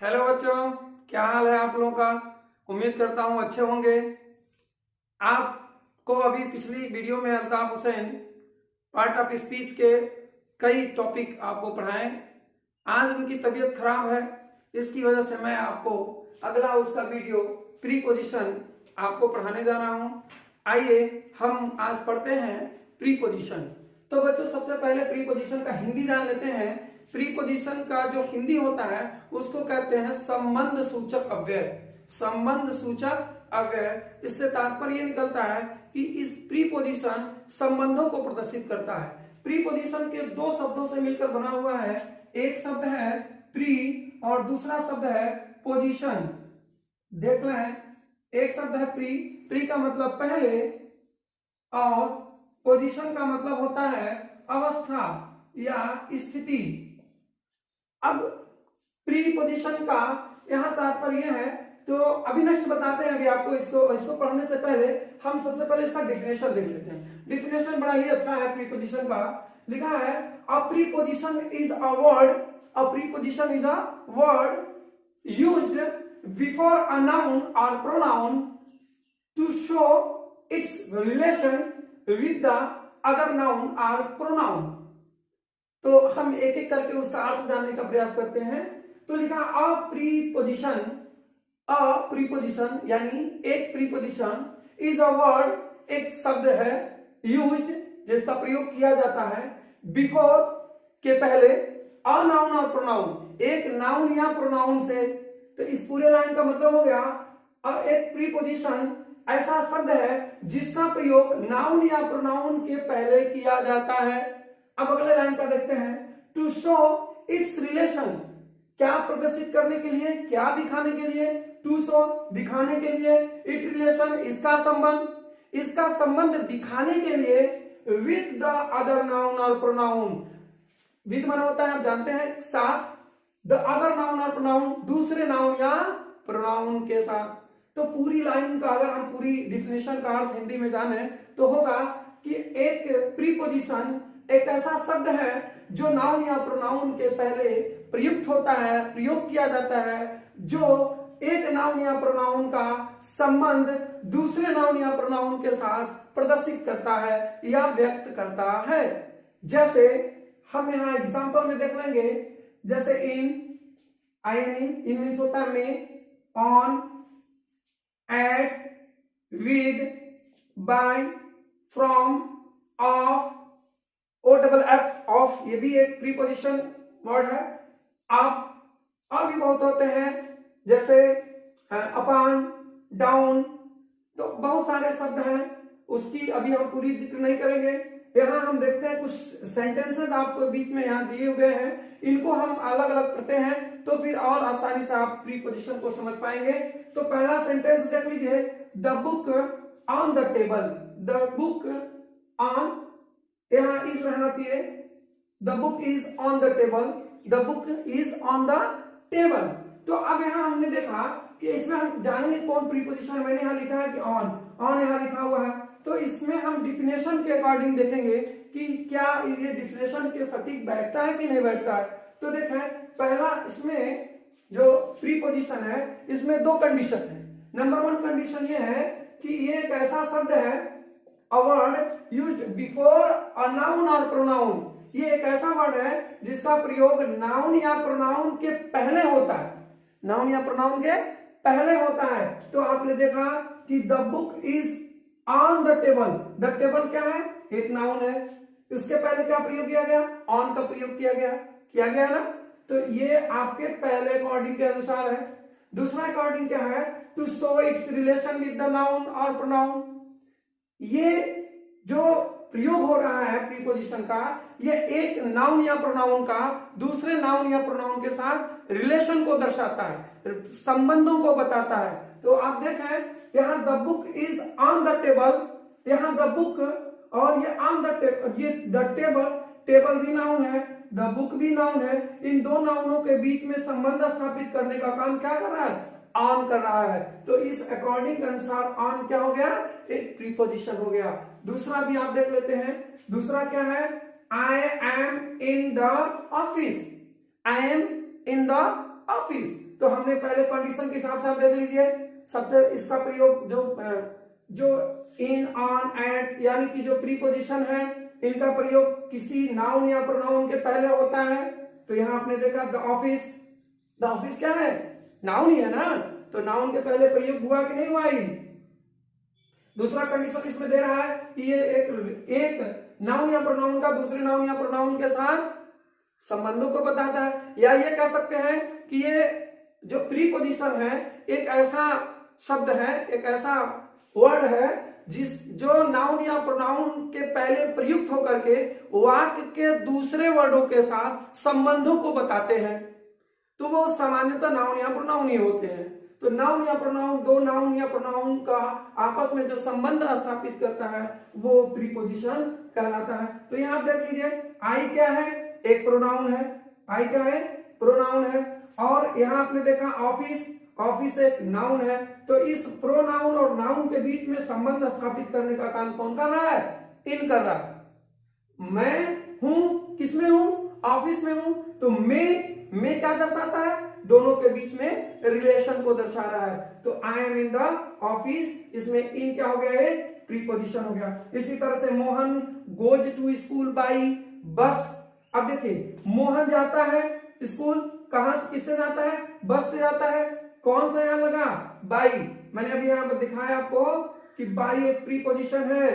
Hello बच्चों, क्या हाल है आप लोगों का। उम्मीद करता हूँ अच्छे होंगे। आपको अभी पिछली वीडियो में Altaf Hussain part of speech के कई टॉपिक आपको पढ़ाएं। आज उनकी तबीयत खराब है, इसकी वजह से मैं आपको अगला उसका वीडियो प्रीपोजिशन आपको पढ़ाने जा रहा हूँ। आइए हम आज पढ़ते हैं प्रीपोजिशन। तो बच्चों सबसे पहले प्रीपोजिशन का हिंदी जान लेते हैं। प्रीपोजिशन का जो हिंदी होता है उसको कहते हैं संबंध सूचक अव्यय। संबंध सूचक अव्यय, इससे तात्पर्य निकलता है कि इस प्रीपोजिशन संबंधों को प्रदर्शित करता है। प्रीपोजिशन के दो शब्दों से मिलकर बना हुआ है। एक शब्द है प्री और दूसरा शब्द है पोजीशन। देख लें, एक शब्द है प्री। प्री का मतलब पहले और पोजीशन का मतलब होता है अवस्था या स्थिति। अब प्रीपोजिशन का यहां तात्पर्य है, तो अभी नेक्स्ट बताते हैं। अभी आपको इसको पढ़ने से पहले हम सबसे पहले इसका डिफिनेशन देख लेते हैं। डिफिनेशन बड़ा ही अच्छा है प्रीपोजिशन का। लिखा है a preposition is a word, a preposition is a word used before a noun और pronoun to show its relation with the other noun और प्रोनाउन। तो हम एक एक करके उसका अर्थ जानने का प्रयास करते हैं। तो लिखा अ प्रीपोजिशन, अ प्रीपोजिशन यानी एक प्रीपोजिशन, इज अ वर्ड, एक शब्द है, यूज्ड जिसका प्रयोग किया जाता है, बिफोर के पहले, अ नाउन और प्रोनाउन, एक नाउन या प्रोनाउन से। तो इस पूरे लाइन का मतलब हो गया एक प्रीपोजिशन ऐसा शब्द है जिसका प्रयोग नाउन या प्रोनाउन के पहले किया जाता है। अब अगले लाइन का देखते हैं। टू शो इट्स रिलेशन, क्या प्रदर्शित करने के लिए, क्या दिखाने के लिए। टू शो दिखाने के लिए, इट रिलेशन इसका संबंध, इसका संबंध दिखाने के लिए, विद द अदर नाउन और प्रोनाउन। विद माना होता है आप जानते हैं साथ, द अदर नाउन और प्रोनाउन दूसरे नाउन या प्रोनाउन के साथ। तो पूरी लाइन का अगर हम पूरी डिफिनेशन का अर्थ हिंदी में जाने तो होगा कि एक प्रीपोजिशन एक ऐसा शब्द है जो नाउन या प्रोनाउन के पहले प्रयुक्त होता है, प्रयोग किया जाता है, जो एक नाउन या प्रोनाउन का संबंध दूसरे नाउन या प्रोनाउन के साथ प्रदर्शित करता है या व्यक्त करता है। जैसे हम यहां एग्जांपल में देख लेंगे, जैसे इन, इन मीन्स होता है में, on, at, with, by, from, of, O double F, of, ये भी एक प्रीपोजिशन वर्ड है। आप भी बहुत होते हैं, जैसे अपॉन, डाउन, तो बहुत सारे शब्द हैं, उसकी अभी हम पूरी जिक्र नहीं करेंगे। यहाँ हम देखते हैं कुछ सेंटेंसेस आपको बीच में यहाँ दिए हुए हैं, इनको हम अलग अलग पढ़ते हैं तो फिर और आसानी से आप प्रीपोजिशन को समझ पाएंगे। तो पहला सेंटेंस देख लीजिए, the book on the table. The book on, यहाँ इज रहना चाहिए, the book is on the table, the book is on the table. तो अब यहाँ हमने देखा कि इसमें हम जानेंगे कौन प्रीपोजिशन। मैंने यहाँ लिखा है कि ऑन, ऑन यहाँ लिखा हुआ है, तो इसमें हम डिफिनेशन के अकॉर्डिंग देखेंगे कि क्या ये डिफिनेशन के सटीक बैठता है कि नहीं बैठता है। तो देखें, पहला इसमें जो प्रीपोजिशन है इसमें दो कंडीशन है। नंबर वन कंडीशन ये है कि ये एक ऐसा शब्द है, a word used before a noun or pronoun, ये एक ऐसा वर्ड है जिसका प्रयोग नाउन या प्रोनाउन के पहले होता है, नाउन या प्रोनाउन के पहले होता है। तो आपने देखा कि the book is on the table. The table क्या है, एक नाउन है, उसके पहले क्या प्रयोग किया गया, ऑन का प्रयोग किया गया ना। तो ये आपके पहले अकॉर्डिंग के अनुसार है। दूसरा अकॉर्डिंग क्या है, to show its relation with the noun और प्रोनाउन। ये जो प्रयोग हो रहा है प्रीपोजिशन का, ये एक नाउन या प्रोनाउन का दूसरे नाउन या प्रोनाउन के साथ रिलेशन को दर्शाता है, संबंधों को बताता है। तो आप देखें यहाँ the book is on the table, यहाँ द बुक और ये ऑन द टेबल, ये द टेबल, टेबल भी नाउन है, द बुक भी नाउन है। इन दो नाउनों के बीच में संबंध स्थापित करने का काम क्या कर रहा है, ऑन कर रहा है। तो इस अकॉर्डिंग के अनुसार ऑन क्या हो गया, एक प्रीपोजिशन हो गया। दूसरा भी आप देख लेते हैं, दूसरा क्या है, I am in the office. I am in the office. तो हमने पहले कंडीशन के हिसाब से आप देख लीजिए, सबसे इसका प्रयोग जो इन, ऑन, एट यानी कि जो प्रीपोजिशन है इनका प्रयोग किसी नाउन या प्रोनाउन के पहले होता है। तो यहां आपने देखा द ऑफिस, द ऑफिस क्या है, नाउन ही है ना, तो नाउन के पहले प्रयोग हुआ कि नहीं हुआ ही। दूसरा कंडीशन इसमें दे रहा है कि ये एक नाउन या प्रोनाउन का दूसरे नाउन या प्रोनाउन के साथ संबंधों को बताता है, या ये कह सकते हैं कि ये जो प्रीपोजिशन है एक ऐसा शब्द है, एक ऐसा वर्ड है जो नाउन या प्रोनाउन के पहले प्रयुक्त होकर के वाक्य के दूसरे वर्डों के साथ संबंधों को बताते हैं। तो वो सामान्यतः नाउन या प्रोनाउन ही होते हैं। तो नाउन या प्रोनाउन, दो नाउन या प्रोनाउन का आपस में जो संबंध स्थापित करता है वो प्रीपोजिशन कहलाता है। तो यहां आप देख लीजिए, आई क्या है, एक प्रोनाउन है, आई क्या है, प्रोनाउन है। और यहां आपने देखा ऑफिस, ऑफिस एक नाउन है। तो इस प्रोनाउन और नाउन के बीच में संबंध स्थापित करने का काम कौन कर रहा है, इन कर रहा है। मैं हूं, किसमें हूं, ऑफिस में हूं, तो मैं क्या दर्शाता है, दोनों के बीच में रिलेशन को दर्शा रहा है। तो I am in the office, इसमें इन क्या हो गया, एक प्रीपोजिशन हो गया। इसी तरह से Mohan goes to school by bus. अब देखिए, मोहन जाता है स्कूल, कहां से, किससे जाता है, बस से जाता है। कौन सा यहां लगा, बाई। मैंने अभी यहां पर दिखाया आपको कि बाई एक प्रीपोजिशन है,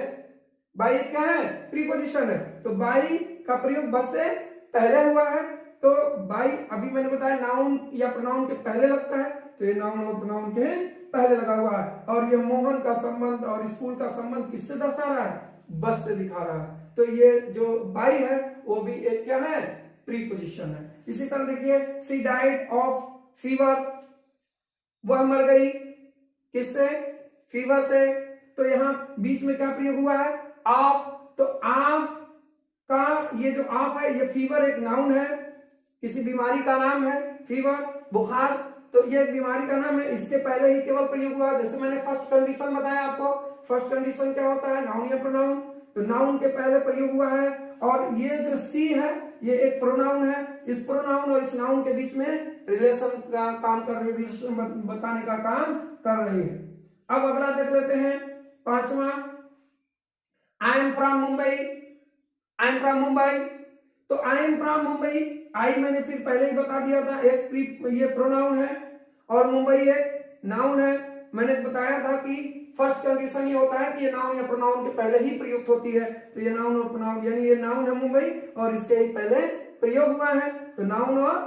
बाई एक क्या है, प्रीपोजिशन है। तो बाई का प्रयोग बस से पहले हुआ है। तो बाई अभी मैंने बताया नाउन या प्रोनाउन के पहले लगता है, तो ये नाउन और प्रोनाउन के पहले लगा हुआ है। और ये मोहन का संबंध और स्कूल का संबंध किससे दर्शा रहा है, बस से दिखा रहा है। तो ये जो बाई है वो भी एक क्या है, प्रीपोजिशन है। इसी तरह देखिए, सी डाइड ऑफ फीवर, वह मर गई, किससे, फीवर से। तो यहां बीच में क्या प्रयोग हुआ है, ऑफ। तो ऑफ का ये जो ऑफ है, ये फीवर एक नाउन है, किसी बीमारी का नाम है, फीवर बुखार। तो ये एक बीमारी का नाम है, इसके पहले ही केवल प्रयोग हुआ। जैसे मैंने फर्स्ट कंडीशन बताया आपको, फर्स्ट कंडीशन क्या होता है, नाउन या प्रोनाउन। तो नाउन के पहले प्रयोग हुआ है। और ये जो सी है ये एक प्रोनाउन है, इस प्रोनाउन और इस नाउन के बीच में रिलेशन का काम कर रही है, रिलेशन बताने का काम कर रही है। अब अगला देख लेते हैं, पांचवा, I am from Mumbai, I am from Mumbai. तो आई एम फ्रॉम मुंबई, आई मैंने फिर पहले ही बता दिया था, एक ये प्रोनाउन है और मुंबई एक नाउन है। मैंने बताया था कि फर्स्ट कंडीशन ये होता है कि ये नाउन या प्रोनाउन के पहले ही प्रयुक्त होती है। तो ये नाउन और प्रोनाउन, यानी ये नाउन है मुंबई और इसके एक पहले प्रयोग हुआ है। तो नाउन और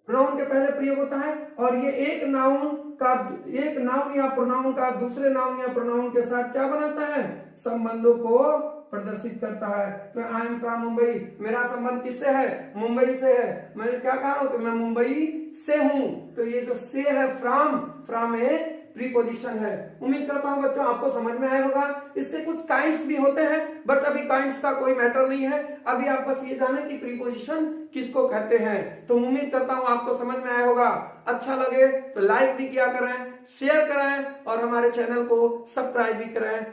प्रोनाउन के पहले प्रयोग होता है। और ये एक नाउन या प्रोनाउन का दूसरे नाउन या प्रोनाउन के साथ क्या बनाता है, संबंधों को प्रदर्शित करता है। तो आई एम फ्रॉम मुंबई, मेरा संबंध किससे है, मुंबई से है। मैं क्या कह रहा हूं, तो मैं मुंबई से हूं। तो ये जो से है, फ्रॉम एक प्रीपोजिशन है। उम्मीद करता हूं बच्चों आपको समझ में आया होगा। इसके कुछ काइंड्स भी होते हैं, बट अभी काइंड्स का कोई मैटर नहीं है। अभी आप बस ये जाने कि प्रीपोजिशन किसको कहते हैं। तो उम्मीद करता हूं आपको समझ में आया होगा। अच्छा लगे तो लाइक भी किया करें, शेयर करें और हमारे चैनल को सब्सक्राइब भी करें।